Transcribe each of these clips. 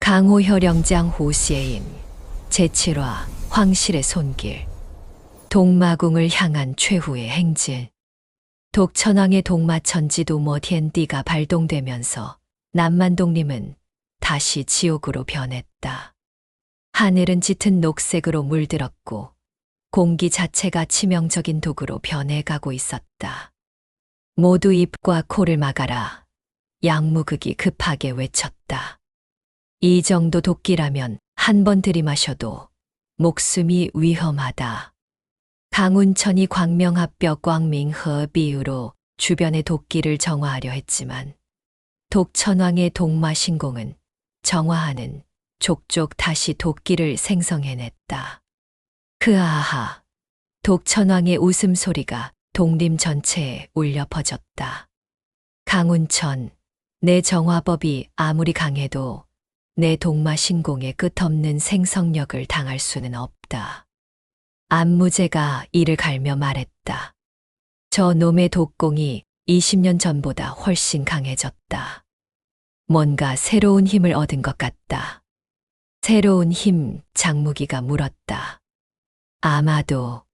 강호혈영장 호시에임 제7화 황실의 손길. 동마궁을 향한 최후의 행진. 독천왕의 동마천지도 모티엔띠가 발동되면서 남만동림은 다시 지옥으로 변했다. 하늘은 짙은 녹색으로 물들었고 공기 자체가 치명적인 독으로 변해가고 있었다. 모두 입과 코를 막아라. 양무극이 급하게 외쳤다. 이 정도 독기라면 한 번 들이마셔도 목숨이 위험하다. 강운천이 광명합벽 광민허 비유로 주변의 독기를 정화하려 했지만 독천왕의 동마신공은 정화하는 족족 다시 독기를 생성해냈다. 흐아하. 독천왕의 웃음소리가 동림 전체에 울려 퍼졌다. 강운천, 내 정화법이 아무리 강해도 내 동마신공의 끝없는 생성력을 당할 수는 없다. 안무제가 이를 갈며 말했다. 저 놈의 독공이 20년 전보다 훨씬 강해졌다. 뭔가 새로운 힘을 얻은 것 같다. 새로운 힘, 장무기가 물었다. 아마도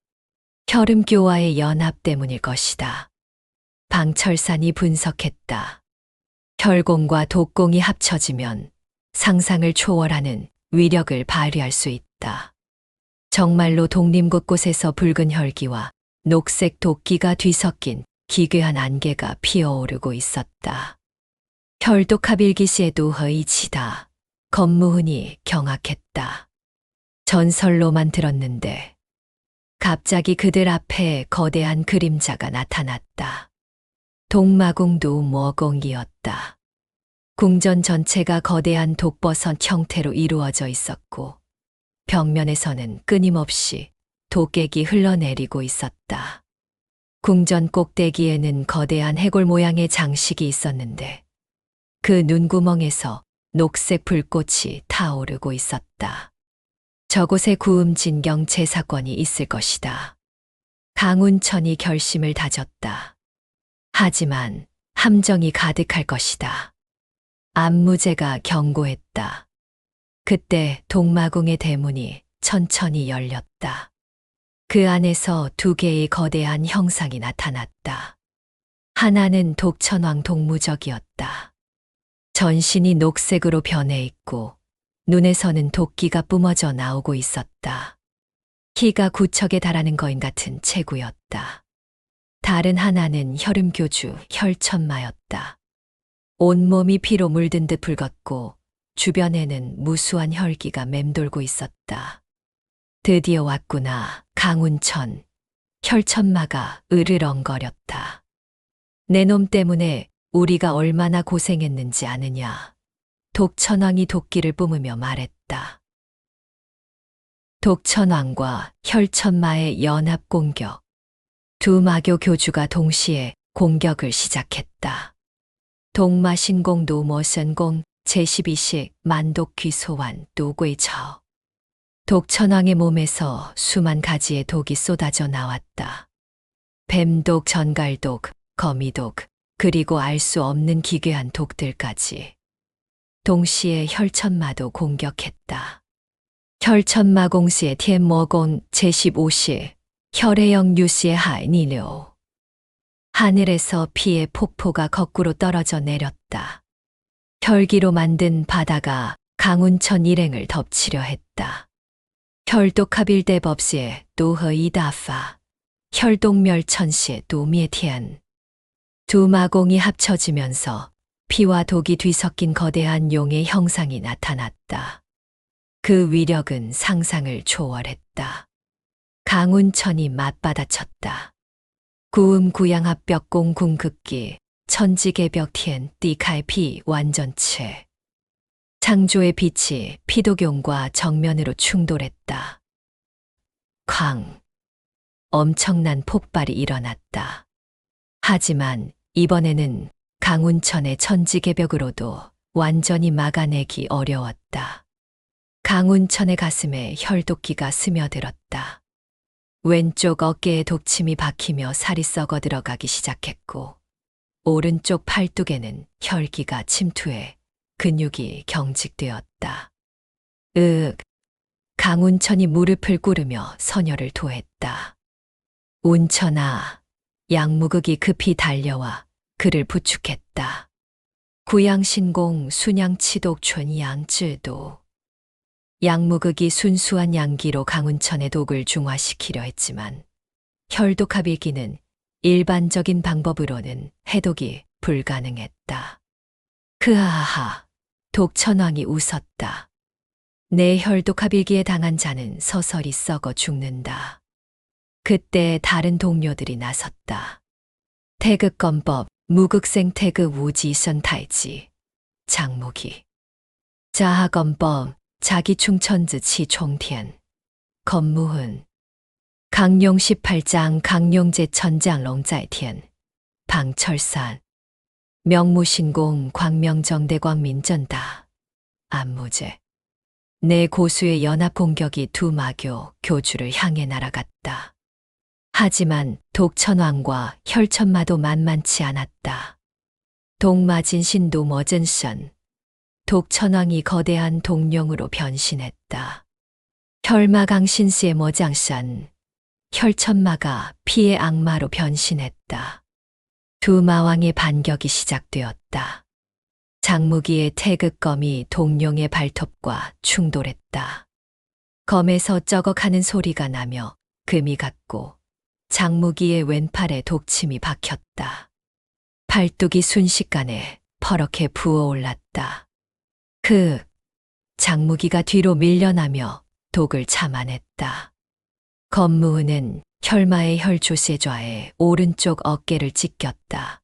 혈음교와의 연합 때문일 것이다. 방철산이 분석했다. 혈공과 독공이 합쳐지면 상상을 초월하는 위력을 발휘할 수 있다. 정말로 독림 곳곳에서 붉은 혈기와 녹색 독기가 뒤섞인 기괴한 안개가 피어오르고 있었다. 혈독합일기시에도 허이치다. 검무흔이 경악했다. 전설로만 들었는데 갑자기 그들 앞에 거대한 그림자가 나타났다. 동마궁도 모공이었다. 궁전 전체가 거대한 독버섯 형태로 이루어져 있었고 벽면에서는 끊임없이 독객이 흘러내리고 있었다. 궁전 꼭대기에는 거대한 해골 모양의 장식이 있었는데 그 눈구멍에서 녹색 불꽃이 타오르고 있었다. 저곳에 구음진경 제사권이 있을 것이다. 강운천이 결심을 다졌다. 하지만 함정이 가득할 것이다. 안무제가 경고했다. 그때 동마궁의 대문이 천천히 열렸다. 그 안에서 두 개의 거대한 형상이 나타났다. 하나는 독천왕 동무적이었다. 전신이 녹색으로 변해 있고 눈에서는 독기가 뿜어져 나오고 있었다. 키가 9척에 달하는 거인 같은 체구였다. 다른 하나는 혈음교주 혈천마였다. 온몸이 피로 물든 듯 붉었고 주변에는 무수한 혈기가 맴돌고 있었다. 드디어 왔구나, 강운천. 혈천마가 으르렁거렸다. 내 놈 때문에 우리가 얼마나 고생했는지 아느냐. 독천왕이 독기를 뿜으며 말했다. 독천왕과 혈천마의 연합 공격. 두 마교 교주가 동시에 공격을 시작했다. 동마신공도 모선공 제12식 만독귀 소환 노괴처. 독천왕의 몸에서 수만 가지의 독이 쏟아져 나왔다. 뱀독, 전갈독, 거미독, 그리고 알 수 없는 기괴한 독들까지. 동시에 혈천마도 공격했다. 혈천마 공시의 티엔모공 제15식 혈해영 뉴시의 하이니료. 하늘에서 피의 폭포가 거꾸로 떨어져 내렸다. 혈기로 만든 바다가 강운천 일행을 덮치려 했다. 혈독합일대법시의 노허이다파, 혈독멸천시의 도미에티안. 두 마공이 합쳐지면서 피와 독이 뒤섞인 거대한 용의 형상이 나타났다. 그 위력은 상상을 초월했다. 강운천이 맞받아쳤다. 구음구양합벽공 궁극기 천지개벽티엔 띠칼피 완전체. 창조의 빛이 피도경과 정면으로 충돌했다. 쾅! 엄청난 폭발이 일어났다. 하지만 이번에는 강운천의 천지개벽으로도 완전히 막아내기 어려웠다. 강운천의 가슴에 혈독기가 스며들었다. 왼쪽 어깨에 독침이 박히며 살이 썩어 들어가기 시작했고 오른쪽 팔뚝에는 혈기가 침투해 근육이 경직되었다. 일어났다. 강운천이 무릎을 꿇으며 서녀를 토했다. 운천아, 양무극이 급히 달려와 그를 부축했다. 구양신공 순양치독촌 양쯔도. 양무극이 순수한 양기로 강운천의 독을 중화시키려 했지만 혈독합일기는 일반적인 방법으로는 해독이 불가능했다. 그하하, 독천왕이 웃었다. 내 혈독합일기에 당한 자는 서서히 썩어 죽는다. 그때 다른 동료들이 나섰다. 태극검법, 무극생 태극 우지선 탈지, 장무기. 자하검법, 자기충천즈 치총thiên, 검무훈. 강룡 18장 강룡제 천장 롱자이thiên, 방철산. 명무신공 광명정대광 민전다, 안무제. 내 고수의 연합 공격이 두 마교, 교주를 향해 날아갔다. 하지만 독천왕과 혈천마도 만만치 않았다. 독마진 신도 머전선. 독천왕이 거대한 독룡으로 변신했다. 혈마강신스의 머장선. 혈천마가 피의 악마로 변신했다. 두 마왕의 반격이 시작되었다. 장무기의 태극검이 독룡의 발톱과 충돌했다. 검에서 쩌걱하는 소리가 나며 금이 갔고 장무기의 왼팔에 독침이 박혔다. 팔뚝이 순식간에 퍼렇게 부어올랐다. 장무기가 뒤로 밀려나며 독을 참아냈다. 검무은은 혈마의 혈조세좌에 오른쪽 어깨를 찢겼다.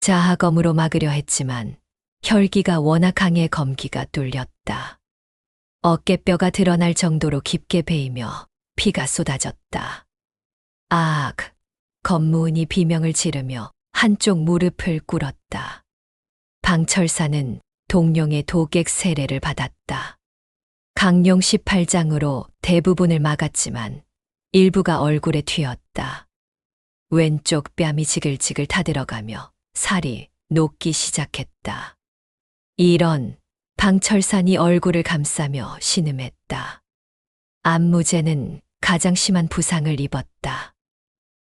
자하검으로 막으려 했지만 혈기가 워낙 강해 검기가 뚫렸다. 어깨뼈가 드러날 정도로 깊게 베이며 피가 쏟아졌다. 검무은이 비명을 지르며 한쪽 무릎을 꿇었다. 방철사는 독룡의 도객 세례를 받았다. 강룡 18장으로 대부분을 막았지만 일부가 얼굴에 튀었다. 왼쪽 뺨이 지글지글 타들어가며 살이 녹기 시작했다. 이런, 방철산이 얼굴을 감싸며 신음했다. 안무제는 가장 심한 부상을 입었다.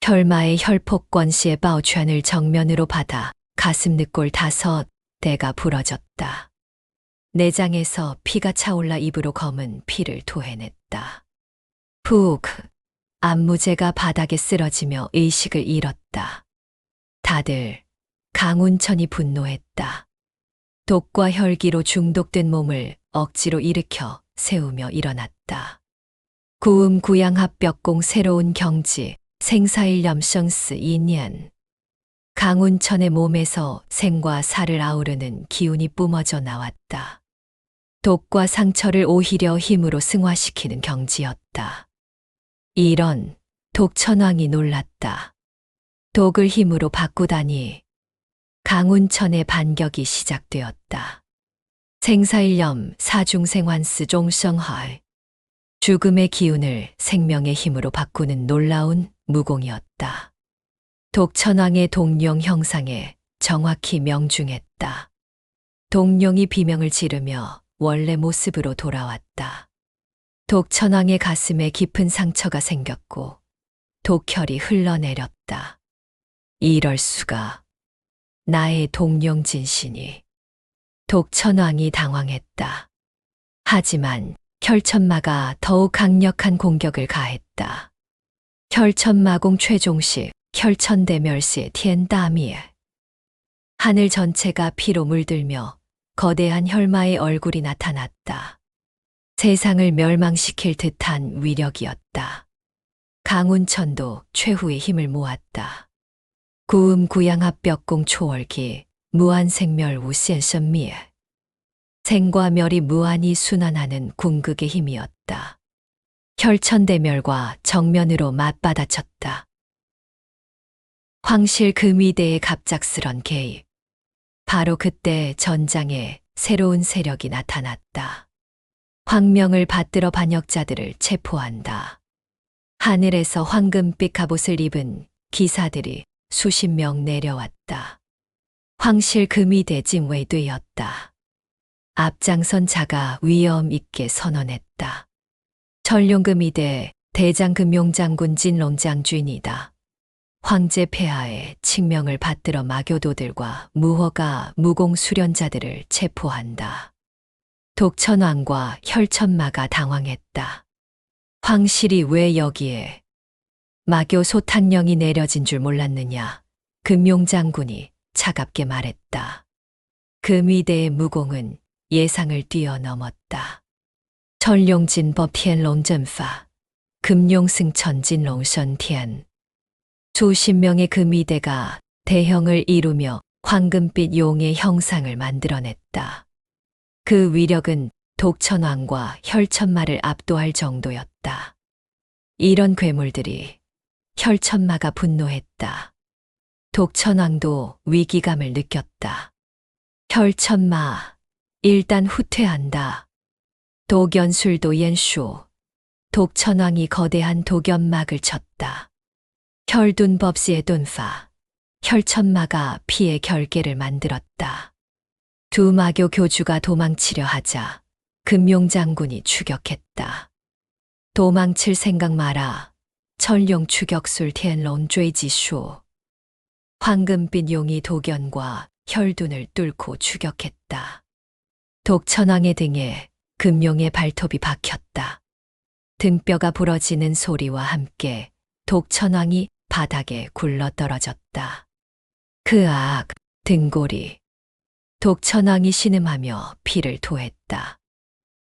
혈마의 혈폭권시의 바오촨을 정면으로 받아 가슴 늑골 5대가 부러졌다. 내장에서 피가 차올라 입으로 검은 피를 토해냈다. 안무제가 바닥에 쓰러지며 의식을 잃었다. 다들 강운천이 분노했다. 독과 혈기로 중독된 몸을 억지로 일으켜 세우며 일어났다. 구음 구양합벽공 새로운 경지 생사일염성스 2년. 강운천의 몸에서 생과 사를 아우르는 기운이 뿜어져 나왔다. 독과 상처를 오히려 힘으로 승화시키는 경지였다. 이런, 독천왕이 놀랐다. 독을 힘으로 바꾸다니. 강운천의 반격이 시작되었다. 생사일염 사중생환스 종성헐. 죽음의 기운을 생명의 힘으로 바꾸는 놀라운 무공이었다. 독천왕의 독룡 형상에 정확히 명중했다. 독룡이 비명을 지르며 원래 모습으로 돌아왔다. 독천왕의 가슴에 깊은 상처가 생겼고 독혈이 흘러내렸다. 이럴 수가. 나의 독룡 진신이. 독천왕이 당황했다. 하지만 혈천마가 더욱 강력한 공격을 가했다. 혈천마공 최종식 혈천대멸시의 텐다미에. 하늘 전체가 피로 물들며 거대한 혈마의 얼굴이 나타났다. 세상을 멸망시킬 듯한 위력이었다. 강운천도 최후의 힘을 모았다. 구음 구양합벽공 초월기 무한생멸 우센선미에. 생과 멸이 무한히 순환하는 궁극의 힘이었다. 혈천대멸과 정면으로 맞받아쳤다. 황실 금위대의 갑작스런 개입. 바로 그때 전장에 새로운 세력이 나타났다. 황명을 받들어 반역자들을 체포한다. 하늘에서 황금빛 갑옷을 입은 기사들이 수십 명 내려왔다. 황실 금위대 징웨되었다. 앞장선 자가 위험 있게 선언했다. 천룡금이대 대장금용장군 진롱장주인이다. 황제 폐하의 칙명을 받들어 마교도들과 무허가 무공 수련자들을 체포한다. 독천왕과 혈천마가 당황했다. 황실이 왜 여기에? 마교 소탄령이 내려진 줄 몰랐느냐? 금용장군이 차갑게 말했다. 금위대의 무공은 예상을 뛰어넘었다. 천룡진법 티엔롱전파, 금용승천진롱션티안. 수십 명의 금위대가 대형을 이루며 황금빛 용의 형상을 만들어냈다. 그 위력은 독천왕과 혈천마를 압도할 정도였다. 이런 괴물들이 혈천마가 분노했다. 독천왕도 위기감을 느꼈다. 혈천마, 일단 후퇴한다. 독연술도 옌쇼. 독천왕이 거대한 독연막을 쳤다. 혈둔법시의 돈파, 혈천마가 피의 결계를 만들었다. 두 마교 교주가 도망치려 하자 금용장군이 추격했다. 도망칠 생각 마라. 천룡 추격술 티엔론 쬐지쇼. 황금빛 용이 독연과 혈둔을 뚫고 추격했다. 독천왕의 등에 금용의 발톱이 박혔다. 등뼈가 부러지는 소리와 함께 독천왕이 바닥에 굴러 떨어졌다. 등골이. 독천왕이 신음하며 피를 토했다.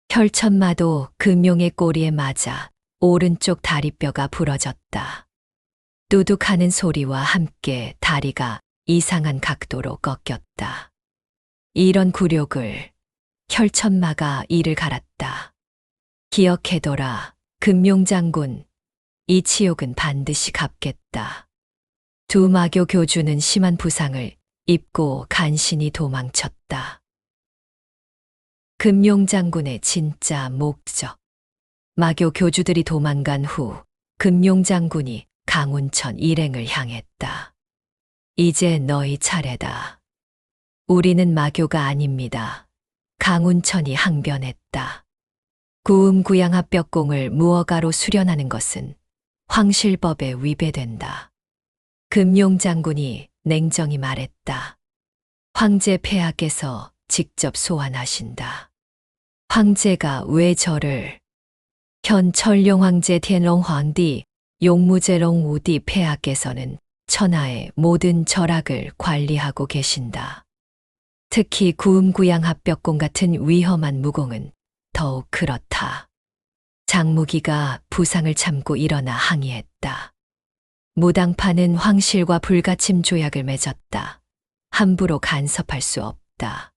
혈천마도 금용의 꼬리에 맞아 오른쪽 다리뼈가 부러졌다. 뚜둑하는 소리와 함께 다리가 이상한 각도로 꺾였다. 이런 굴욕을 혈천마가 이를 갈았다. 기억해둬라, 금용장군. 이 치욕은 반드시 갚겠다. 두 마교 교주는 심한 부상을 입고 간신히 도망쳤다. 금용장군의 진짜 목적. 마교 교주들이 도망간 후 금용장군이 강운천 일행을 향했다. 이제 너희 차례다. 우리는 마교가 아닙니다. 강운천이 항변했다. 구음구양합벽공을 무허가로 수련하는 것은 황실법에 위배된다. 금용장군이 냉정히 말했다. 황제 폐하께서 직접 소환하신다. 황제가 왜 저를? 현 천룡황제 텐롱황디 용무제롱 우디 폐하께서는 천하의 모든 절악을 관리하고 계신다. 특히 구음구양합벽공 같은 위험한 무공은 더욱 그렇다. 장무기가 부상을 참고 일어나 항의했다. 무당파는 황실과 불가침 조약을 맺었다. 함부로 간섭할 수 없다.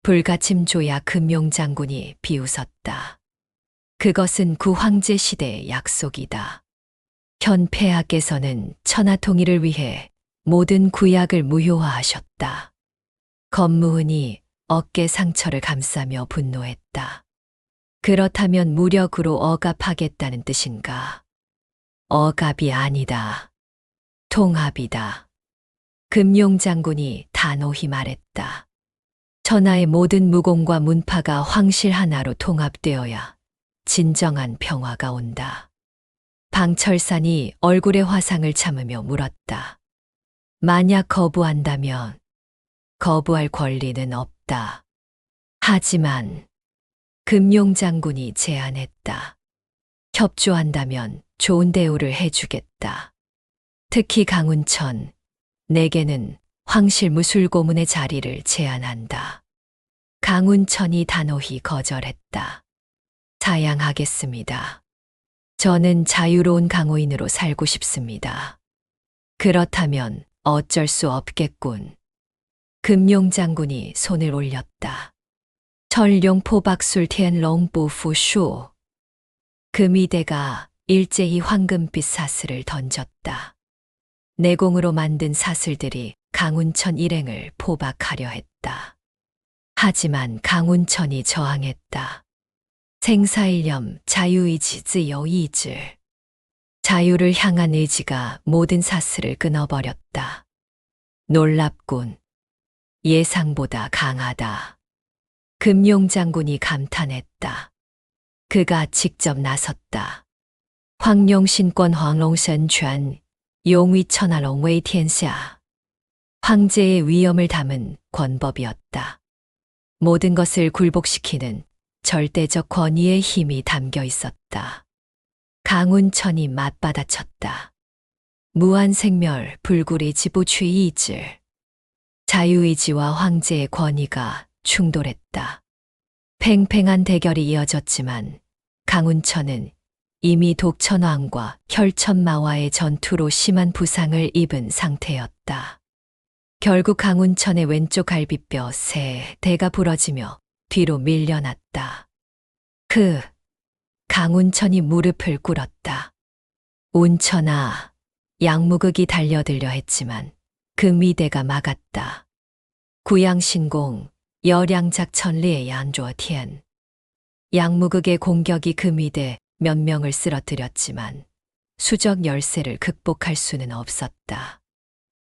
불가침 조약 금용장군이 비웃었다. 그것은 구황제 시대의 약속이다. 현 폐하께서는 천하 통일을 위해 모든 구약을 무효화하셨다. 검무은이 어깨 상처를 감싸며 분노했다. 그렇다면 무력으로 억압하겠다는 뜻인가? 억압이 아니다. 통합이다. 금용장군이 단호히 말했다. 천하의 모든 무공과 문파가 황실 하나로 통합되어야 진정한 평화가 온다. 방철산이 얼굴의 화상을 참으며 물었다. 만약 거부한다면 거부할 권리는 없다. 하지만 금용장군이 제안했다. 협조한다면 좋은 대우를 해주겠다. 특히 강운천, 내게는 황실 무술고문의 자리를 제안한다. 강운천이 단호히 거절했다. 사양하겠습니다. 저는 자유로운 강호인으로 살고 싶습니다. 그렇다면 어쩔 수 없겠군. 금용장군이 손을 올렸다. 천룡포박술 텐롱부푸쇼. 금이대가 일제히 황금빛 사슬을 던졌다. 내공으로 만든 사슬들이 강운천 일행을 포박하려 했다. 하지만 강운천이 저항했다. 생사일념 자유의지 즈여이즈. 자유를 향한 의지가 모든 사슬을 끊어버렸다. 놀랍군. 예상보다 강하다. 금용장군이 감탄했다. 그가 직접 나섰다. 황룡신권 황룡선权, 용위천하龙웨이티엔샤. 황제의 위엄을 담은 권법이었다. 모든 것을 굴복시키는 절대적 권위의 힘이 담겨 있었다. 강운천이 맞받아쳤다. 무한생멸 불구리 지부추이이질. 자유의지와 황제의 권위가 충돌했다. 팽팽한 대결이 이어졌지만 강운천은 이미 독천왕과 혈천마와의 전투로 심한 부상을 입은 상태였다. 결국 강운천의 왼쪽 갈비뼈 세 대가 부러지며 뒤로 밀려났다. 강운천이 무릎을 꿇었다. 운천아, 양무극이 달려들려 했지만 금위대가 막았다. 구양신공, 여량작천리의 양조티엔. 양무극의 공격이 금위대 몇 명을 쓰러뜨렸지만 수적 열세를 극복할 수는 없었다.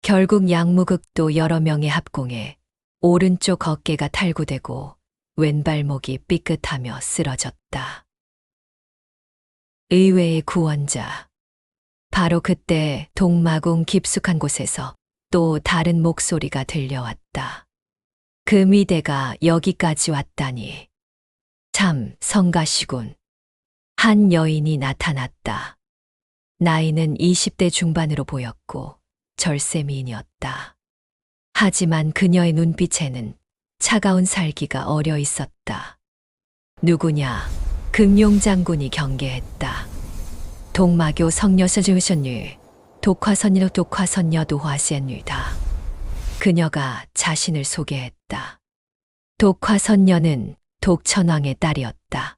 결국 양무극도 여러 명의 합공에 오른쪽 어깨가 탈구되고 왼발목이 삐끗하며 쓰러졌다. 의외의 구원자. 바로 그때 동마궁 깊숙한 곳에서 또 다른 목소리가 들려왔다. 금위대가 여기까지 왔다니. 참 성가시군. 한 여인이 나타났다. 나이는 20대 중반으로 보였고 절세미인이었다. 하지만 그녀의 눈빛에는 차가운 살기가 어려 있었다. 누구냐? 금용장군이 경계했다. 동마교 성녀서주선유, 독화선녀 도화센유다. 그녀가 자신을 소개했다. 독화선녀는 독천왕의 딸이었다.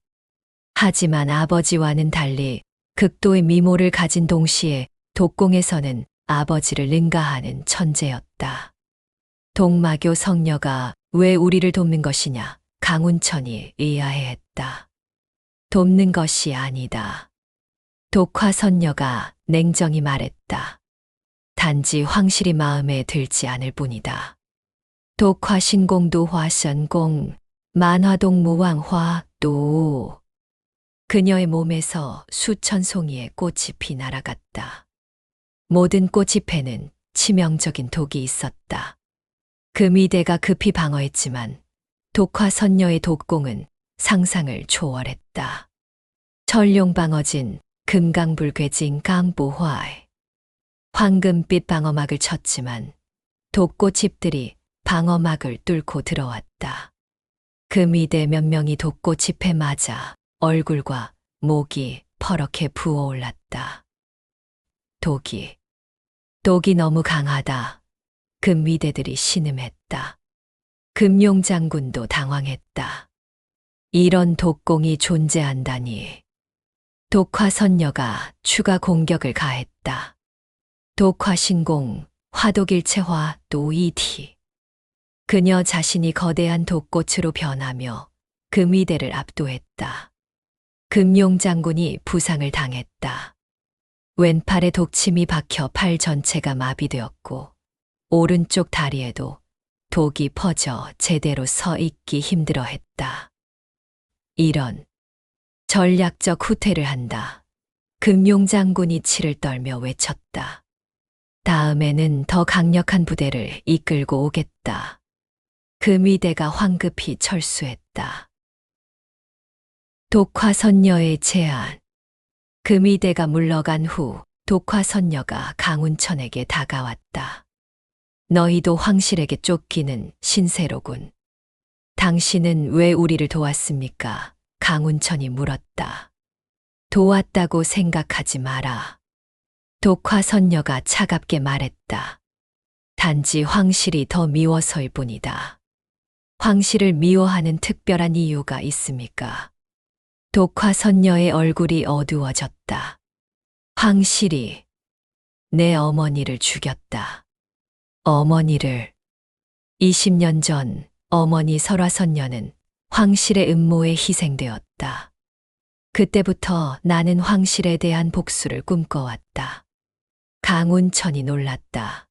하지만 아버지와는 달리 극도의 미모를 가진 동시에 독공에서는 아버지를 능가하는 천재였다. 동마교 성녀가 왜 우리를 돕는 것이냐? 강운천이 의아해했다. 돕는 것이 아니다. 독화선녀가 냉정히 말했다. 단지 황실이 마음에 들지 않을 뿐이다. 독화신공도 화선공, 만화동무왕화도. 그녀의 몸에서 수천 송이의 꽃잎이 날아갔다. 모든 꽃잎에는 치명적인 독이 있었다. 금위대가 급히 방어했지만 독화선녀의 독공은 상상을 초월했다. 철룡방어진 금강불괴진 강보화에 황금빛 방어막을 쳤지만 독꽃잎들이 방어막을 뚫고 들어왔다. 금위대 몇 명이 독꽃잎에 맞아 얼굴과 목이 퍼렇게 부어올랐다. 독이 너무 강하다. 금위대들이 신음했다. 금용장군도 당황했다. 이런 독공이 존재한다니. 독화선녀가 추가 공격을 가했다. 독화신공, 화독일체화 도이티. 그녀 자신이 거대한 독꽃으로 변하며 금위대를 압도했다. 금용장군이 부상을 당했다. 왼팔에 독침이 박혀 팔 전체가 마비되었고 오른쪽 다리에도 독이 퍼져 제대로 서 있기 힘들어했다. 이런 전략적 후퇴를 한다. 금용장군이 치를 떨며 외쳤다. 다음에는 더 강력한 부대를 이끌고 오겠다. 금위대가 황급히 철수했다. 독화선녀의 제안. 금위대가 물러간 후 독화선녀가 강운천에게 다가왔다. 너희도 황실에게 쫓기는 신세로군. 당신은 왜 우리를 도왔습니까? 강운천이 물었다. 도왔다고 생각하지 마라. 독화선녀가 차갑게 말했다. 단지 황실이 더 미워서일 뿐이다. 황실을 미워하는 특별한 이유가 있습니까? 독화선녀의 얼굴이 어두워졌다. 황실이 내 어머니를 죽였다. 어머니를. 20년 전 어머니 설화선녀는 황실의 음모에 희생되었다. 그때부터 나는 황실에 대한 복수를 꿈꿔왔다. 강운천이 놀랐다.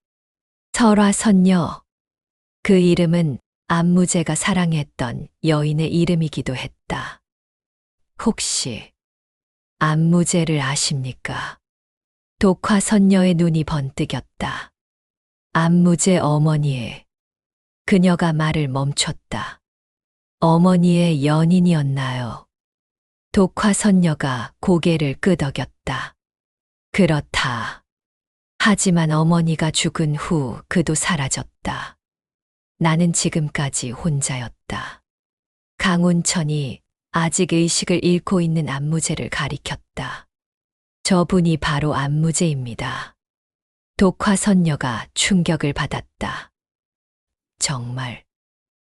설화선녀. 그 이름은 안무제가 사랑했던 여인의 이름이기도 했다. 혹시 안무제를 아십니까? 독화선녀의 눈이 번뜩였다. 안무제 어머니의. 그녀가 말을 멈췄다. 어머니의 연인이었나요? 독화선녀가 고개를 끄덕였다. 그렇다. 하지만 어머니가 죽은 후 그도 사라졌다. 나는 지금까지 혼자였다. 강운천이 아직 의식을 잃고 있는 안무제를 가리켰다. 저분이 바로 안무제입니다. 독화선녀가 충격을 받았다.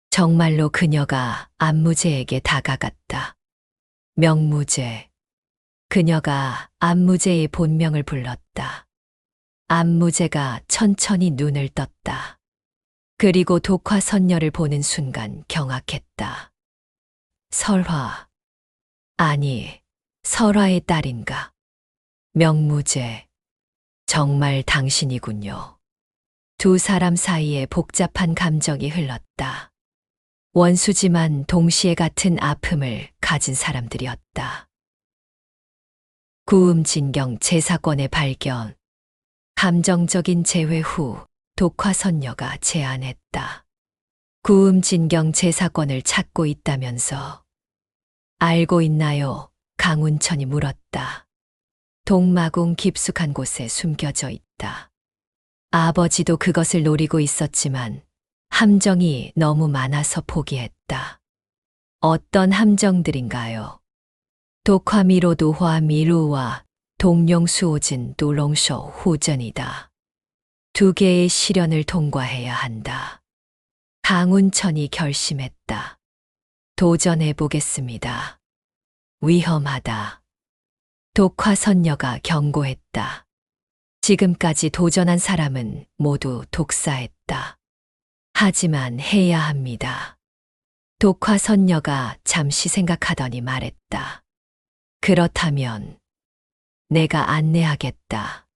정말로 그녀가 안무제에게 다가갔다. 명무제. 그녀가 안무제의 본명을 불렀다. 안무제가 천천히 눈을 떴다. 그리고 독화선녀를 보는 순간 경악했다. 설화. 아니, 설화의 딸인가? 명무제. 정말 당신이군요. 두 사람 사이에 복잡한 감정이 흘렀다. 원수지만 동시에 같은 아픔을 가진 사람들이었다. 구음진경 제사권의 발견. 감정적인 재회 후 독화선녀가 제안했다. 구음진경 제사권을 찾고 있다면서. 알고 있나요? 강운천이 물었다. 동마궁 깊숙한 곳에 숨겨져 있다. 아버지도 그것을 노리고 있었지만 함정이 너무 많아서 포기했다. 어떤 함정들인가요? 독화미로 도화미루와 동룡수오진 도롱쇼 후전이다. 두 개의 시련을 통과해야 한다. 강운천이 결심했다. 도전해 보겠습니다. 위험하다. 독화선녀가 경고했다. 지금까지 도전한 사람은 모두 독사했다. 하지만 해야 합니다. 독화선녀가 잠시 생각하더니 말했다. 그렇다면 내가 안내하겠다.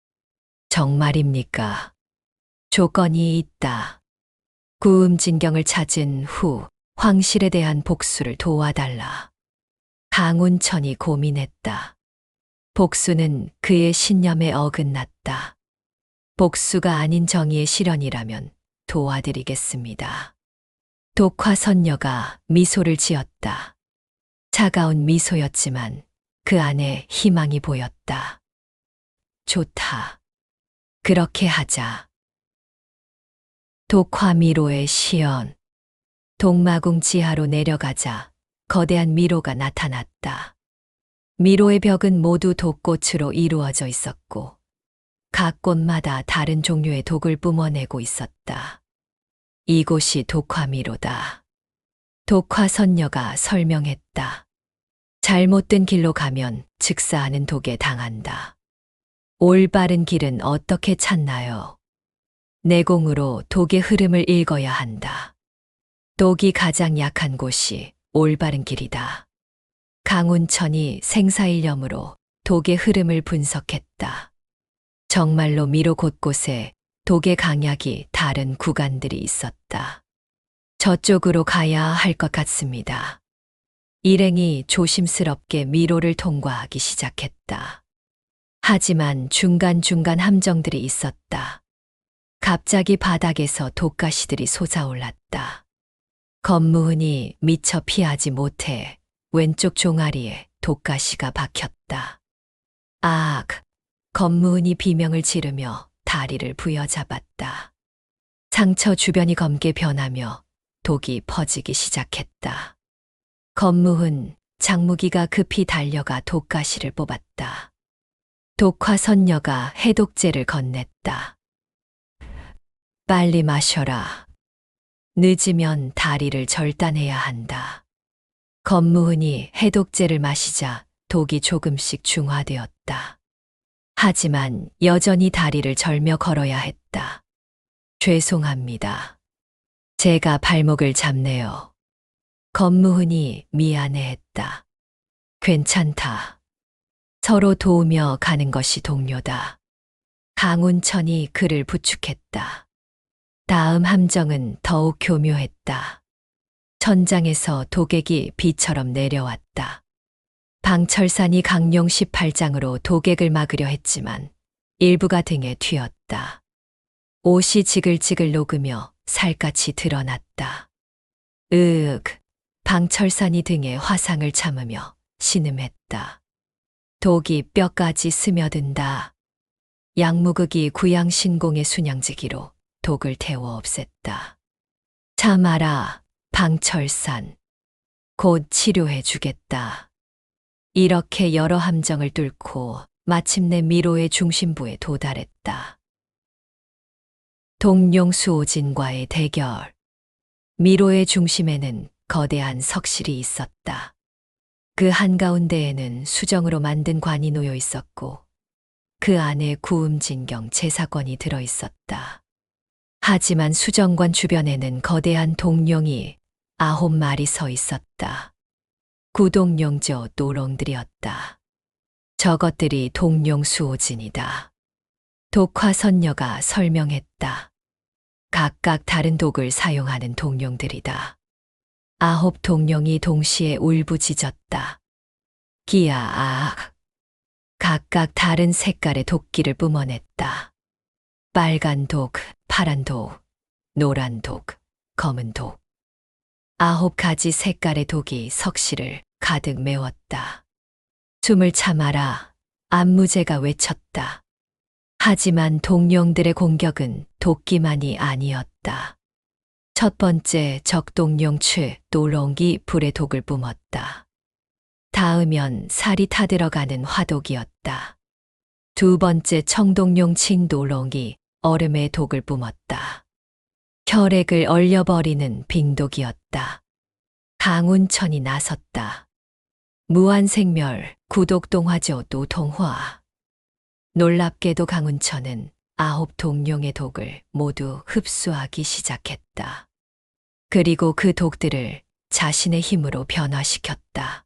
정말입니까? 조건이 있다. 구음진경을 찾은 후 황실에 대한 복수를 도와달라. 강운천이 고민했다. 복수는 그의 신념에 어긋났다. 복수가 아닌 정의의 실현이라면 도와드리겠습니다. 독화선녀가 미소를 지었다. 차가운 미소였지만 그 안에 희망이 보였다. 좋다. 그렇게 하자. 독화미로의 시연. 동마궁 지하로 내려가자 거대한 미로가 나타났다. 미로의 벽은 모두 독꽃으로 이루어져 있었고 각 꽃마다 다른 종류의 독을 뿜어내고 있었다. 이곳이 독화미로다. 독화선녀가 설명했다. 잘못된 길로 가면 즉사하는 독에 당한다. 올바른 길은 어떻게 찾나요? 내공으로 독의 흐름을 읽어야 한다. 독이 가장 약한 곳이 올바른 길이다. 강운천이 생사일념으로 독의 흐름을 분석했다. 정말로 미로 곳곳에 독의 강약이 다른 구간들이 있었다. 저쪽으로 가야 할 것 같습니다. 일행이 조심스럽게 미로를 통과하기 시작했다. 하지만 중간중간 함정들이 있었다. 갑자기 바닥에서 독가시들이 솟아올랐다. 검무흔이 미처 피하지 못해 왼쪽 종아리에 독가시가 박혔다. 아악! 검무흔이 비명을 지르며 다리를 부여잡았다. 상처 주변이 검게 변하며 독이 퍼지기 시작했다. 검무흔, 장무기가 급히 달려가 독가시를 뽑았다. 독화선녀가 해독제를 건넸다. 빨리 마셔라. 늦으면 다리를 절단해야 한다. 검무흔이 해독제를 마시자 독이 조금씩 중화되었다. 하지만 여전히 다리를 절며 걸어야 했다. 죄송합니다. 제가 발목을 잡네요. 검무흔이 미안해했다. 괜찮다. 서로 도우며 가는 것이 동료다. 강운천이 그를 부축했다. 다음 함정은 더욱 교묘했다. 천장에서 독액이 비처럼 내려왔다. 방철산이 강령 18장으로 독액을 막으려 했지만 일부가 등에 튀었다. 옷이 지글지글 녹으며 살갗이 드러났다. 방철산이 등에 화상을 참으며 신음했다. 독이 뼈까지 스며든다. 양무극이 구양신공의 순양지기로 독을 태워 없앴다. 참아라, 방철산. 곧 치료해 주겠다. 이렇게 여러 함정을 뚫고 마침내 미로의 중심부에 도달했다. 동룡수오진과의 대결. 미로의 중심에는 거대한 석실이 있었다. 그 한가운데에는 수정으로 만든 관이 놓여 있었고 그 안에 구음진경 제사권이 들어 있었다. 하지만 수정관 주변에는 거대한 동룡이 9마리 서 있었다. 구동룡조 노롱들이었다. 저것들이 동룡수오진이다. 독화선녀가 설명했다. 각각 다른 독을 사용하는 동룡들이다. 9 동룡이 동시에 울부짖었다. 기야. 각각 다른 색깔의 독기를 뿜어냈다. 빨간 독, 파란 독, 노란 독, 검은 독. 9가지 색깔의 독이 석실을 가득 메웠다. 숨을 참아라. 안무제가 외쳤다. 하지만 동룡들의 공격은 독기만이 아니었다. 첫 번째 적동룡 노롱이 불의 독을 뿜었다. 닿으면 살이 타들어가는 화독이었다. 두 번째 청동룡 노롱이 얼음의 독을 뿜었다. 혈액을 얼려버리는 빙독이었다. 강운천이 나섰다. 무한생멸, 구독동화조 노통화. 놀랍게도 강운천은 9 동룡의 독을 모두 흡수하기 시작했다. 그리고 그 독들을 자신의 힘으로 변화시켰다.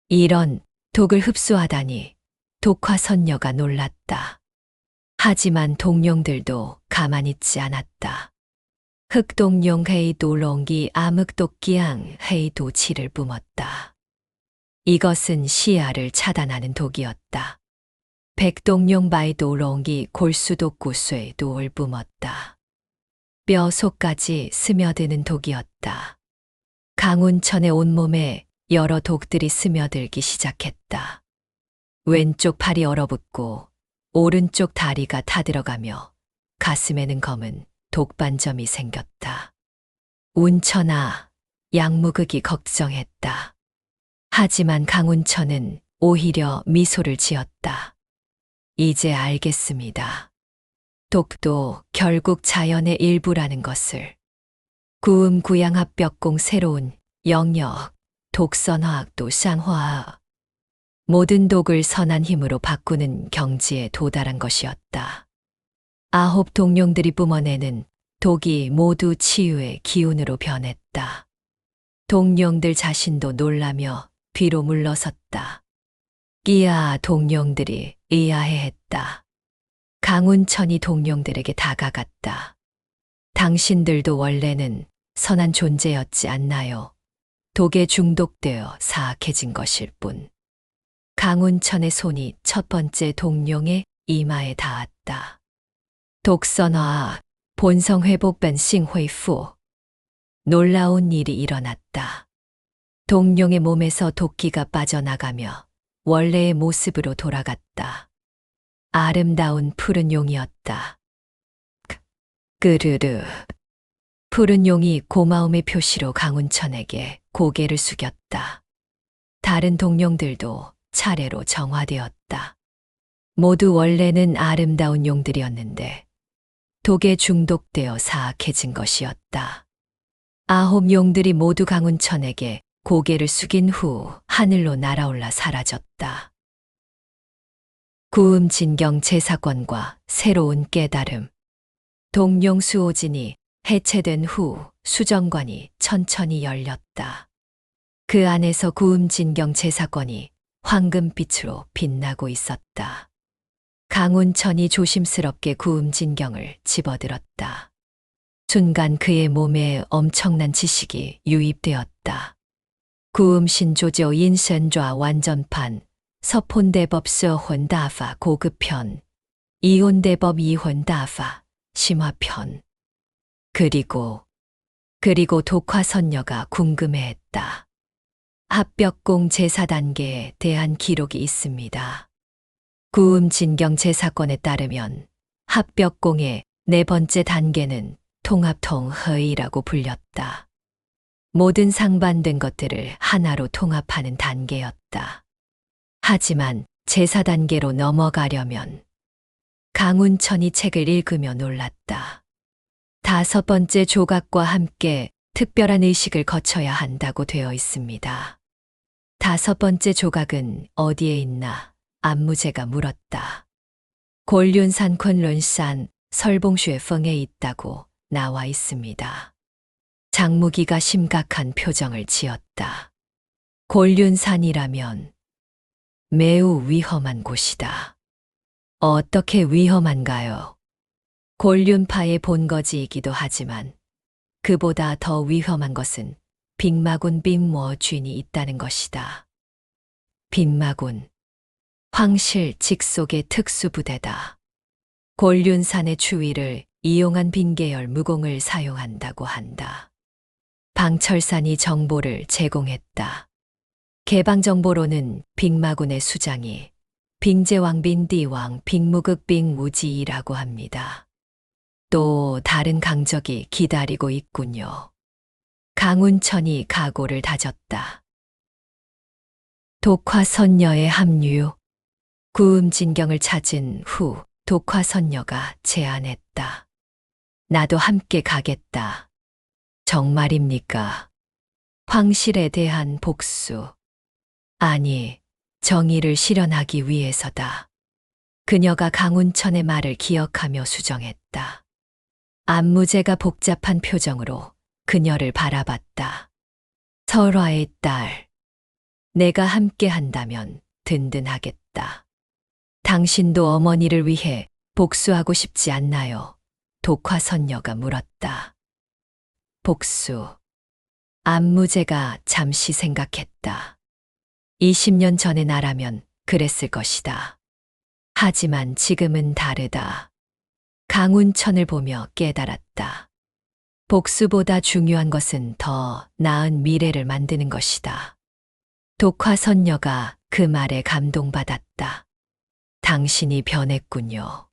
이런 독을 흡수하다니 독화선녀가 놀랐다. 하지만 동룡들도 가만히 있지 않았다. 흑동룡 헤이도롱기 암흑독기양 헤이도치를 뿜었다. 이것은 시야를 차단하는 독이었다. 백동룡 바이도롱이 골수독구쇠 도을 뿜었다. 뼈 속까지 스며드는 독이었다. 강운천의 온몸에 여러 독들이 스며들기 시작했다. 왼쪽 팔이 얼어붙고 오른쪽 다리가 타들어가며 가슴에는 검은 독반점이 생겼다. 운천아, 양무극이 걱정했다. 하지만 강운천은 오히려 미소를 지었다. 이제 알겠습니다. 독도 결국 자연의 일부라는 것을. 구음구양합벽공 새로운 영역, 독선화학도 쌍화학. 모든 독을 선한 힘으로 바꾸는 경지에 도달한 것이었다. 9 동룡들이 뿜어내는 독이 모두 치유의 기운으로 변했다. 동룡들 자신도 놀라며 뒤로 물러섰다. 끼야 동룡들이 의아해했다. 강운천이 동룡들에게 다가갔다. 당신들도 원래는 선한 존재였지 않나요? 독에 중독되어 사악해진 것일 뿐. 강운천의 손이 첫 번째 동룡의 이마에 닿았다. 독선화, 본성회복변 싱회후. 놀라운 일이 일어났다. 동룡의 몸에서 독기가 빠져나가며 원래의 모습으로 돌아갔다. 아름다운 푸른 용이었다. 끄르르. 푸른 용이 고마움의 표시로 강운천에게 고개를 숙였다. 다른 동룡들도 차례로 정화되었다. 모두 원래는 아름다운 용들이었는데 독에 중독되어 사악해진 것이었다. 9 용들이 모두 강운천에게 고개를 숙인 후 하늘로 날아올라 사라졌다. 구음진경 제사권과 새로운 깨달음. 동룡수오진이 해체된 후 수정관이 천천히 열렸다. 그 안에서 구음진경 제사권이 황금빛으로 빛나고 있었다. 강운천이 조심스럽게 구음진경을 집어들었다. 순간 그의 몸에 엄청난 지식이 유입되었다. 구음신조조 인선좌 완전판, 서폰대법 서혼다파 고급편, 이혼대법 이혼다파 심화편. 그리고 독화선녀가 궁금해했다. 합벽공 제사단계에 대한 기록이 있습니다. 구음진경 제사권에 따르면 합벽공의 네 번째 단계는 통합통허이라고 불렸다. 모든 상반된 것들을 하나로 통합하는 단계였다. 하지만 제사 단계로 넘어가려면 강운천이 책을 읽으며 놀랐다. 5번째 조각과 함께 특별한 의식을 거쳐야 한다고 되어 있습니다. 5번째 조각은 어디에 있나? 안무제가 물었다. 곤륜산 콘륜산 설봉슈의 펑에 있다고 나와 있습니다. 장무기가 심각한 표정을 지었다. 곤륜산이라면 매우 위험한 곳이다. 어떻게 위험한가요? 곤륜파의 본거지이기도 하지만 그보다 더 위험한 것은 빅마군 빅모 쥔이 있다는 것이다. 빅마군, 황실 직속의 특수부대다. 곤륜산의 추위를 이용한 빈계열 무공을 사용한다고 한다. 방철산이 정보를 제공했다. 개방정보로는 빅마군의 수장이 빙제왕 빈디왕 빅무극 빅무지이라고 합니다. 또 다른 강적이 기다리고 있군요. 강운천이 각오를 다졌다. 독화선녀의 합류. 구음진경을 찾은 후 독화선녀가 제안했다. 나도 함께 가겠다. 정말입니까? 황실에 대한 복수. 아니, 정의를 실현하기 위해서다. 그녀가 강운천의 말을 기억하며 수정했다. 안무제가 복잡한 표정으로 그녀를 바라봤다. 설화의 딸. 내가 함께 한다면 든든하겠다. 당신도 어머니를 위해 복수하고 싶지 않나요? 독화선녀가 물었다. 복수. 안무제가 잠시 생각했다. 20년 전의 나라면 그랬을 것이다. 하지만 지금은 다르다. 강운천을 보며 깨달았다. 복수보다 중요한 것은 더 나은 미래를 만드는 것이다. 독화선녀가 그 말에 감동받았다. 당신이 변했군요.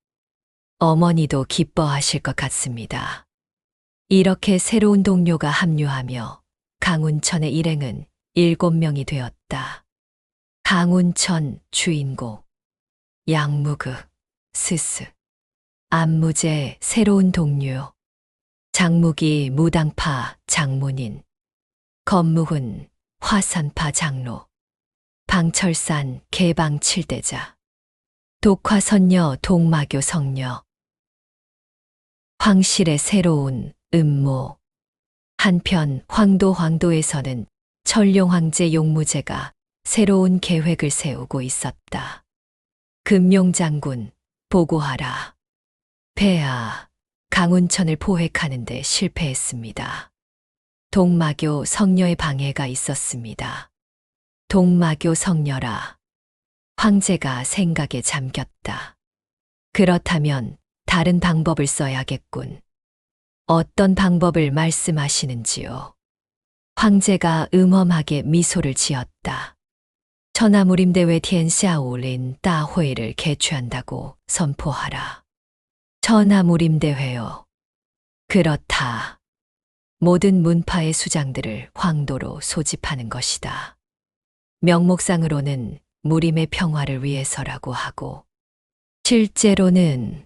어머니도 기뻐하실 것 같습니다. 이렇게 새로운 동료가 합류하며 강운천의 일행은 7명이 되었다. 강운천 주인공, 양무극, 스스, 안무제 새로운 동료, 장무기 무당파 장문인, 검무훈 화산파 장로, 방철산 개방 7대자, 독화선녀 동마교 성녀, 황실의 새로운 음모. 한편 황도에서는 천룡황제 용무제가 새로운 계획을 세우고 있었다. 금룡장군, 보고하라. 폐하, 강운천을 포획하는 데 실패했습니다. 동마교 성녀의 방해가 있었습니다. 동마교 성녀라. 황제가 생각에 잠겼다. 그렇다면 다른 방법을 써야겠군. 어떤 방법을 말씀하시는지요? 황제가 음험하게 미소를 지었다. 천하무림대회 텐샤올린 따회를 개최한다고 선포하라. 천하무림대회요. 그렇다. 모든 문파의 수장들을 황도로 소집하는 것이다. 명목상으로는 무림의 평화를 위해서라고 하고, 실제로는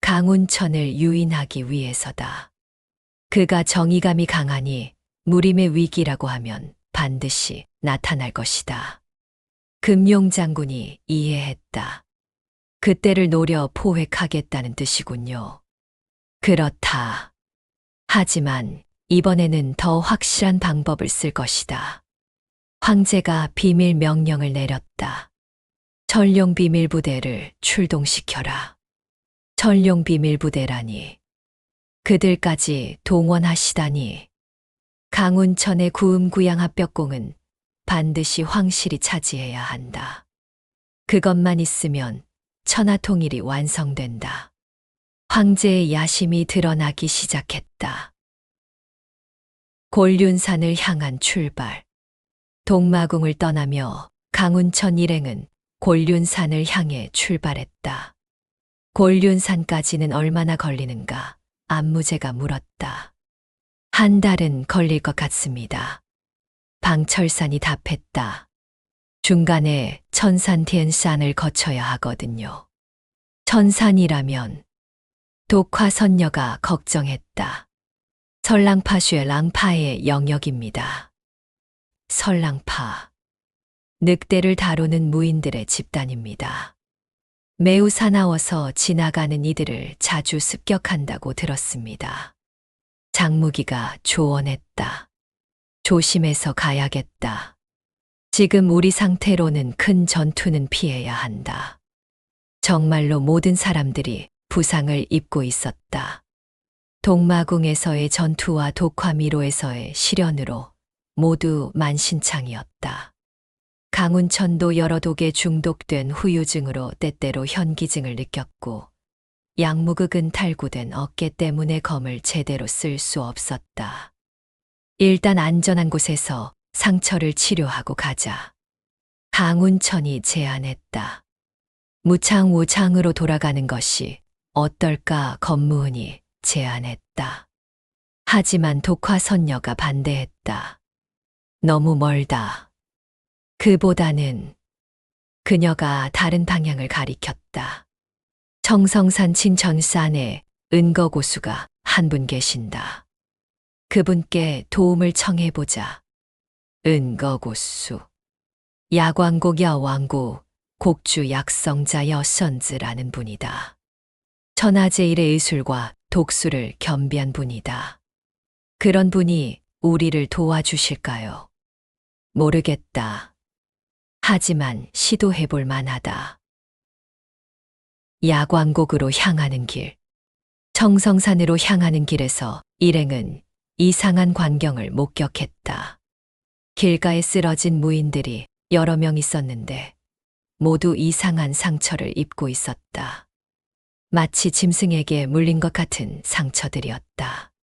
강운천을 유인하기 위해서다. 그가 정의감이 강하니 무림의 위기라고 하면 반드시 나타날 것이다. 금룡장군이 이해했다. 그때를 노려 포획하겠다는 뜻이군요. 그렇다. 하지만 이번에는 더 확실한 방법을 쓸 것이다. 황제가 비밀 명령을 내렸다. 천룡 비밀부대를 출동시켜라. 천룡 비밀부대라니. 그들까지 동원하시다니. 강운천의 구음구양 합벽공은 반드시 황실이 차지해야 한다. 그것만 있으면 천하통일이 완성된다. 황제의 야심이 드러나기 시작했다. 곤륜산을 향한 출발. 동마궁을 떠나며 강운천 일행은 곤륜산을 향해 출발했다. 곤륜산까지는 얼마나 걸리는가? 안무제가 물었다. 한 달은 걸릴 것 같습니다. 방철산이 답했다. 중간에 천산티엔산을 거쳐야 하거든요. 천산이라면 독화선녀가 걱정했다. 설랑파슈의 랑파의 영역입니다. 설랑파. 늑대를 다루는 무인들의 집단입니다. 매우 사나워서 지나가는 이들을 자주 습격한다고 들었습니다. 장무기가 조언했다. 조심해서 가야겠다. 지금 우리 상태로는 큰 전투는 피해야 한다. 정말로 모든 사람들이 부상을 입고 있었다. 동마궁에서의 전투와 독화미로에서의 시련으로 모두 만신창이었다. 강운천도 여러 독에 중독된 후유증으로 때때로 현기증을 느꼈고 양무극은 탈구된 어깨 때문에 검을 제대로 쓸 수 없었다. 일단 안전한 곳에서 상처를 치료하고 가자. 강운천이 제안했다. 무창우창으로 돌아가는 것이 어떨까? 검무은이 제안했다. 하지만 독화선녀가 반대했다. 너무 멀다. 그보다는 그녀가 다른 방향을 가리켰다. 청성산 친천산에 은거고수가 한 분 계신다. 그분께 도움을 청해보자. 은거고수. 야광곡 여왕고 곡주 약성자 여선즈라는 분이다. 천하제일의 의술과 독수를 겸비한 분이다. 그런 분이 우리를 도와주실까요? 모르겠다. 하지만 시도해볼 만하다. 야광곡으로 향하는 길. 청성산으로 향하는 길에서 일행은 이상한 광경을 목격했다. 길가에 쓰러진 무인들이 여러 명 있었는데 모두 이상한 상처를 입고 있었다. 마치 짐승에게 물린 것 같은 상처들이었다.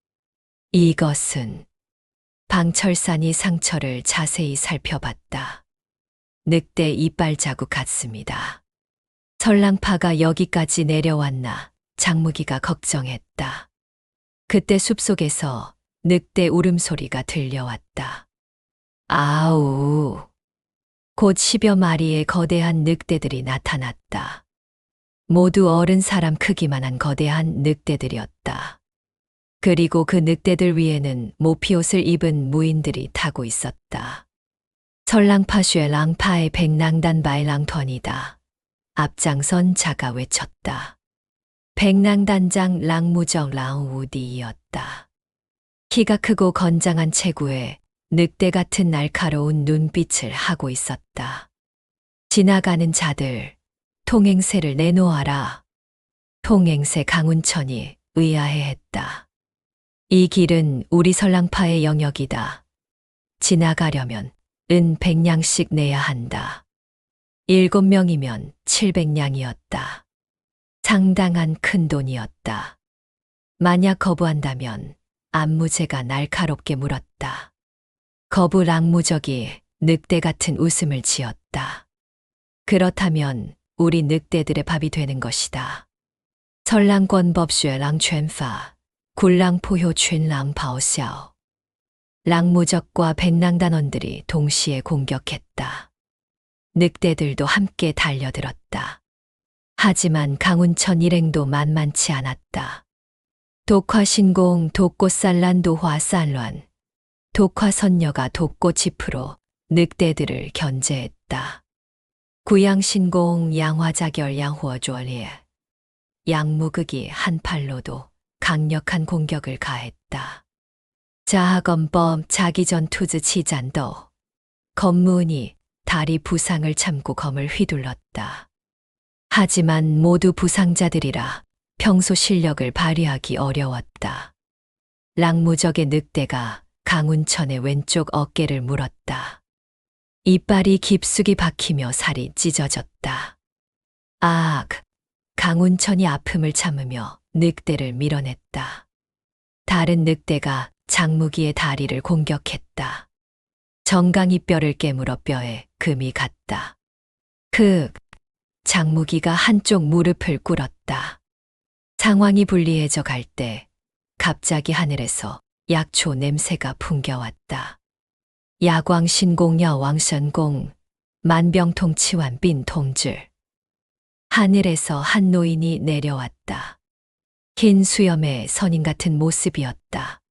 이것은 방철산이 상처를 자세히 살펴봤다. 늑대 이빨 자국 같습니다. 설랑파가 여기까지 내려왔나 장무기가 걱정했다. 그때 숲속에서 늑대 울음소리가 들려왔다. 아우. 곧 10여 마리의 거대한 늑대들이 나타났다. 모두 어른 사람 크기만한 거대한 늑대들이었다. 그리고 그 늑대들 위에는 모피옷을 입은 무인들이 타고 있었다. 설랑파슈의 랑파의 백낭단 바이랑턴이다. 앞장선 자가 외쳤다. 백낭단장 랑무정 랑우디이었다. 키가 크고 건장한 체구에 늑대 같은 날카로운 눈빛을 하고 있었다. 지나가는 자들, 통행세를 내놓아라. 통행세 강운천이 의아해했다. 이 길은 우리 설랑파의 영역이다. 지나가려면 은 100냥씩 내야 한다. 7명이면 700냥이었다. 상당한 큰 돈이었다. 만약 거부한다면 안무제가 날카롭게 물었다. 거부 랑무적이 늑대 같은 웃음을 지었다. 그렇다면 우리 늑대들의 밥이 되는 것이다. 설랑권법슈의 랑ჩen파, 굴랑포효 춘랑파오샤오. 랑무적과 백낭단원들이 동시에 공격했다. 늑대들도 함께 달려들었다. 하지만 강운천 일행도 만만치 않았다. 독화신공 독꽃산란 도화산란. 독화선녀가 독꽃잎으로 늑대들을 견제했다. 구양신공 양화자결 양호조리에. 양무극이 한 팔로도 강력한 공격을 가했다. 자하검법 자기전투즈 치잔도. 검무은이 다리 부상을 참고 검을 휘둘렀다. 하지만 모두 부상자들이라 평소 실력을 발휘하기 어려웠다. 랑무적의 늑대가 강운천의 왼쪽 어깨를 물었다. 이빨이 깊숙이 박히며 살이 찢어졌다. 아악! 강운천이 아픔을 참으며 늑대를 밀어냈다. 다른 늑대가 장무기의 다리를 공격했다. 정강이 뼈를 깨물어 뼈에 금이 갔다. 장무기가 한쪽 무릎을 꿇었다. 상황이 불리해져 갈 때 갑자기 하늘에서 약초 냄새가 풍겨왔다. 야광신공야 왕선공 만병통치환 빈통줄. 하늘에서 한 노인이 내려왔다. 흰 수염의 선인 같은 모습이었다.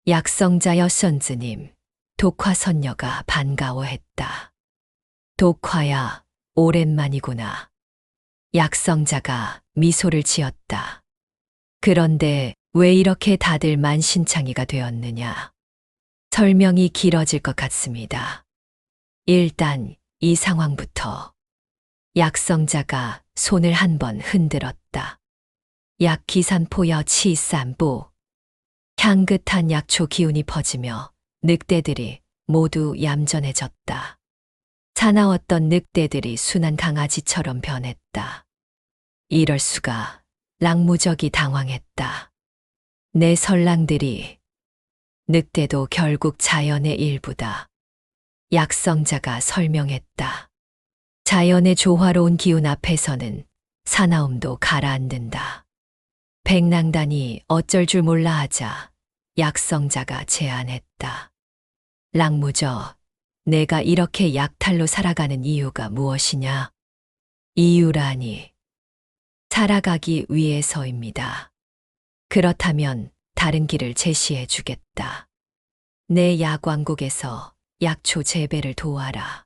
약성자여 선즈님, 독화선녀가 반가워했다. 독화야, 오랜만이구나. 약성자가 미소를 지었다. 그런데 왜 이렇게 다들 만신창이가 되었느냐? 설명이 길어질 것 같습니다. 일단 이 상황부터. 약성자가 손을 한번 흔들었다. 약기산포여 치산부. 향긋한 약초 기운이 퍼지며 늑대들이 모두 얌전해졌다. 사나웠던 늑대들이 순한 강아지처럼 변했다. 이럴 수가. 랑무적이 당황했다. 내 설랑들이. 늑대도 결국 자연의 일부다. 약성자가 설명했다. 자연의 조화로운 기운 앞에서는 사나움도 가라앉는다. 백랑단이 어쩔 줄 몰라 하자 약성자가 제안했다. 랑무저, 내가 이렇게 약탈로 살아가는 이유가 무엇이냐? 이유라니. 살아가기 위해서입니다. 그렇다면 다른 길을 제시해 주겠다. 내 약왕국에서 약초 재배를 도와라.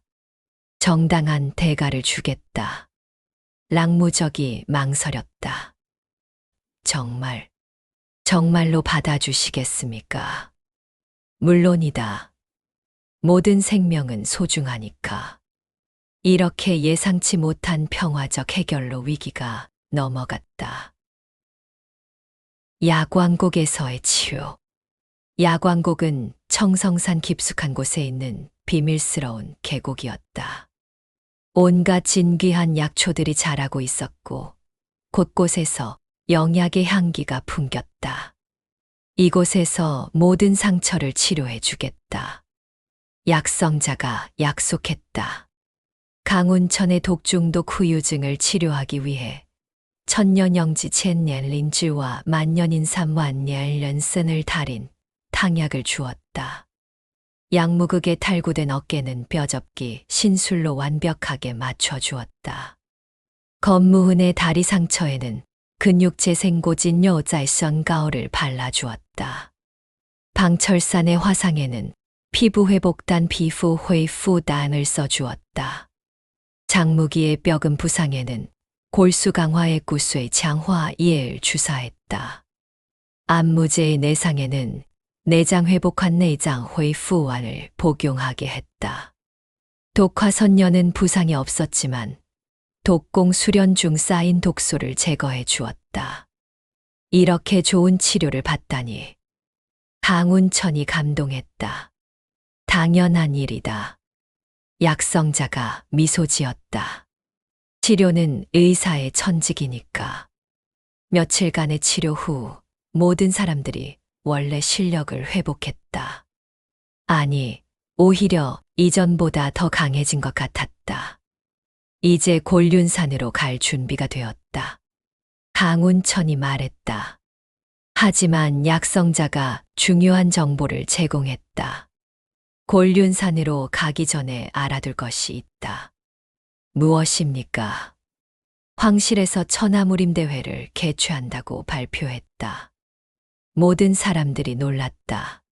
정당한 대가를 주겠다. 랑무적이 망설였다. 정말로 받아주시겠습니까? 물론이다. 모든 생명은 소중하니까. 이렇게 예상치 못한 평화적 해결로 위기가 넘어갔다. 약왕국에서의 치유. 약왕국은 청성산 깊숙한 곳에 있는 비밀스러운 계곡이었다. 온갖 진귀한 약초들이 자라고 있었고 곳곳에서 영약의 향기가 풍겼다. 이곳에서 모든 상처를 치료해 주겠다. 약성자가 약속했다. 강운천의 독중독 후유증을 치료하기 위해 천년영지 첸년린즈와 만년인삼완년련슨을 달인 탕약을 주었다. 약무극에 탈구된 어깨는 뼈접기 신술로 완벽하게 맞춰주었다. 검무흔의 다리 상처에는 근육재생고진 여짤선가오를 발라주었다. 방철산의 화상에는 피부회복단 비후회푸단을 써주었다. 장무기의 뼈금 부상에는 골수강화의 구수의 장화예를 주사했다. 안무제의 내상에는 내장회복한 내장회푸환을 복용하게 했다. 독화선녀는 부상이 없었지만 독공 수련 중 쌓인 독소를 제거해 주었다. 이렇게 좋은 치료를 받다니 강운천이 감동했다. 당연한 일이다. 약성자가 미소 지었다. 치료는 의사의 천직이니까. 며칠간의 치료 후 모든 사람들이 원래 실력을 회복했다. 아니, 오히려 이전보다 더 강해진 것 같았다. 이제 곤륜산으로 갈 준비가 되었다. 강운천이 말했다. 하지만 약성자가 중요한 정보를 제공했다. 곤륜산으로 가기 전에 알아둘 것이 있다. 무엇입니까? 황실에서 천하무림 대회를 개최한다고 발표했다. 모든 사람들이 놀랐다.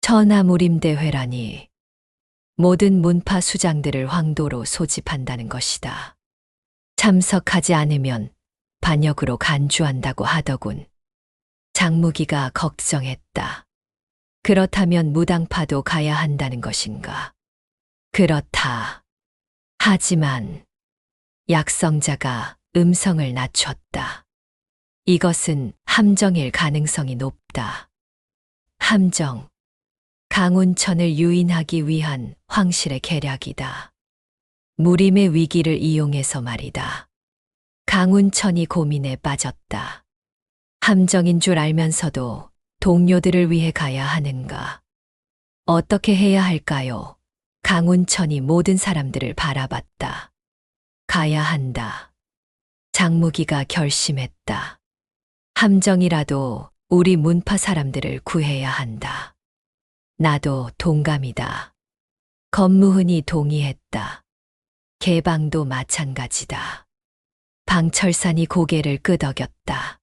천하무림 대회라니. 모든 문파 수장들을 황도로 소집한다는 것이다. 참석하지 않으면 반역으로 간주한다고 하더군. 장무기가 걱정했다. 그렇다면 무당파도 가야 한다는 것인가? 그렇다. 하지만 약성자가 음성을 낮췄다. 이것은 함정일 가능성이 높다. 함정. 강운천을 유인하기 위한 황실의 계략이다. 무림의 위기를 이용해서 말이다. 강운천이 고민에 빠졌다. 함정인 줄 알면서도 동료들을 위해 가야 하는가? 어떻게 해야 할까요? 강운천이 모든 사람들을 바라봤다. 가야 한다. 장무기가 결심했다. 함정이라도 우리 문파 사람들을 구해야 한다. 나도 동감이다. 검무흔이 동의했다. 개방도 마찬가지다. 방철산이 고개를 끄덕였다.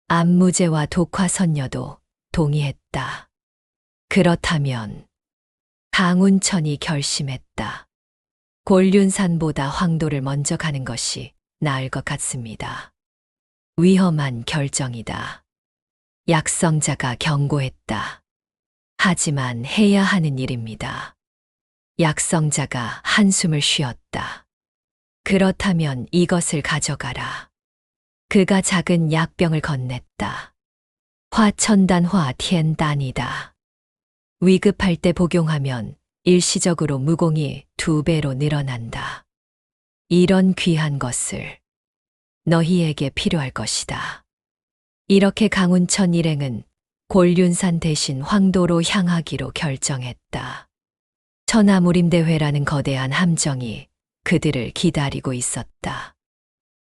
안무제와 독화선녀도 동의했다. 그렇다면 강운천이 결심했다. 곤륜산보다 황도를 먼저 가는 것이 나을 것 같습니다. 위험한 결정이다. 약성자가 경고했다. 하지만 해야 하는 일입니다. 약성자가 한숨을 쉬었다. 그렇다면 이것을 가져가라. 그가 작은 약병을 건넸다. 화천단화 티엔단이다. 위급할 때 복용하면 일시적으로 무공이 2배로 늘어난다. 이런 귀한 것을 너희에게 필요할 것이다. 이렇게 강운천 일행은 곤륜산 대신 황도로 향하기로 결정했다. 천하무림대회라는 거대한 함정이 그들을 기다리고 있었다.